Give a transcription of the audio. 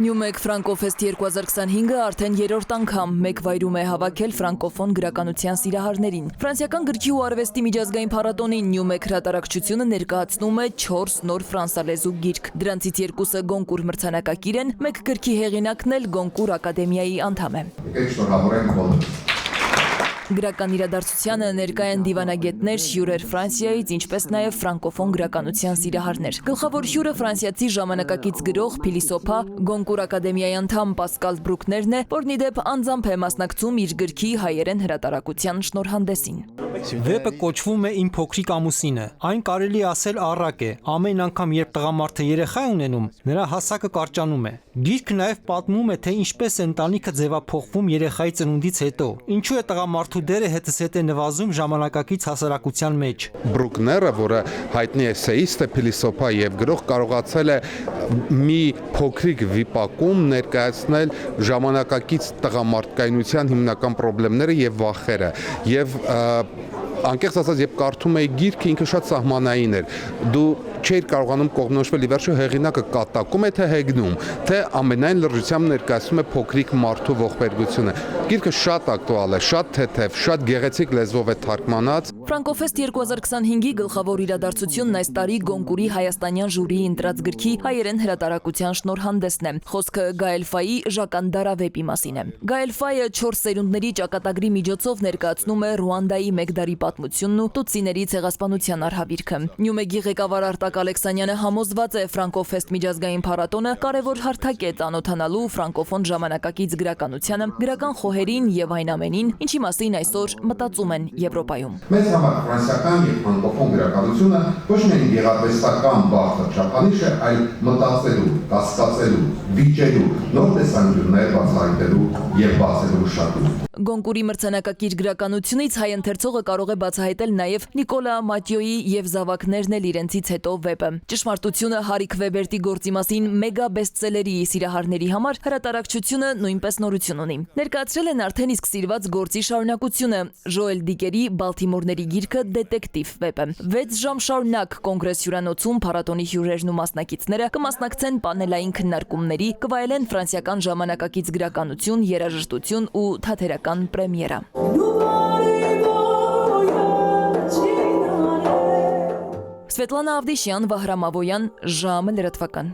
Նյումեկ Ֆրանկոֆեստ 2025-ը արդեն երրորդ անգամ մեկ վայրում է հավաքել ֆրանկոֆոն գրականության սիրահարներին։ Ֆրանսիական գրքի ու արվեստի միջազգային փառատոնին Նյումեկ հրատարակչությունը ներկայացնում է 4 նոր ֆրանսալեզու գիրք։ Դրանցից 2-ը Գոնկուր մրցանակակիր են, մեկ գրքի հեղինակն էլ Գոնկուր ակադեմիայի անդամ է։ Գրական իրադարձությանը ներկա են դիվանագետներ, հյուրեր Ֆրանսիայից, ինչպես նաև ֆրանկոֆոն գրականության սիրահարներ։ Գլխավոր հյուրը ֆրանսիացի ժամանակակից գրող, փիլիսոփա, Գոնկուր ակադեմիայի անդամ Պասկալ Բրուկներն է, որն ի դեպ անձամբ է մասնակցում իր գրքի հայերեն հրատարակության շնորհանդեսին։ Վեպը կոչվում է «Իմ փոքրիկ ամուսինը»։ Այն կարելի ասել առակ է։ Ամեն անգամ, երբ տղամարդը երեխա է ունենում, նրա հասակը կարճանում է։ Գիրքը նաև պատմում է, թե ինչպես է ընտանիքը ձևափոխվում երեխայի ծնունդից հետո։ Ինչու է տղամարդու դերը հետզհետե նվազում ժամանակակից հասարակության մեջ։ Բրուկները, որը հայտնի էսեիստ է, փիլիսոփա եւ գրող, կարողացել է մի փոքրիկ վիպակում ներկայացնել ժամանակակից տղամարդկայնության հիմնական խնդիրները եւ վախերը։ Եվ անկեղծ ասած, երբ կարդում էի գիրքը, ինքը շատ սահմանային էր։ Դու չէիր կարողանում կողմնորոշվել, ի վերջո հեղինակը կատակում է թե հեգնում, թե ամենայն լրջությամբ ներկայացնում է փոքրիկ մարդու ողբերգությունը։ Գիրքը շատ ակտուալ է, շատ թեթև, շատ գեղեցիկ լեզվով է թարգմանած։ Ֆրանկոֆեստ 2025-ի գլխավոր իրադարձությունն այս տարի Գոնկուրի հայաստանյան ժյուրիի ընտրած գրքի հայերեն հրատարակության շնորհանդեսն է։ Խոսքը Գաել-Ֆայի Ժականդարա վեպի մասին է։ Գաել-Ֆայը 4 սերունդների ճակատագրի միջոցով ներկայացնում է Ռուանդայի մեկ դարի պատմությունն ու տուտսիների ցեղասպանության արհավիրքը։ Նյումեգի ղեկավար Արտակ Ալեքսանյանը համոզված է, Ֆրանկոֆեստ միջազգային փառատոնը կարևոր հարթակ է ծանոթանալու ֆրանկոֆոն ժամանակակից գրականությանը, գրական խոհերին եւ այն ամենին, ինչի մասին այսօր մտածում են Եվրոպայում։ Մեծ համար ֆրանսիական եւ ֆրանկոֆոն գրականությունը ոչ միայն գեղարվեստական բարձր չափանիշ է, այլ մտածելու, կասկածելու, վիճելու, նոր տեսանկյուններ բացահայտելու եւ բացելու շարժում։ Գոնկուրի մրցանակակիր գրականությունից հայ ընթերցողը կարող է բացահայտել նաև Նիկոլա Մատյոյի եւ զավակներն էլ իրենցից հետո վեպը։ Ճշմարտությունը Հարիկ Վեբերտի գործի մասին մեգա բեսթսելերի սիրահարների համար հրատարակչությունը նույնպես նորություն ունի։ Ներկայացրել են արդեն իսկ սիրված գործի շարունակությունը՝ Ժոել Դիկերի Բալթիմորների գիրքը Դետեկտիվ վեպը։ 6 ժամ շարունակ Կոնգրես հյուրանոցում փառատոնի հյուրերն ու մասնակիցները կմասնակցեն պանելային քննարկումների, կվայելեն ֆրանսիական ժամանակակից գրականություն, երաժշտություն ու թատերական պրեմիերա։ Սվետլանա Ավդիշյան, Վահրամ Ավոյան, ժամը լրատվական։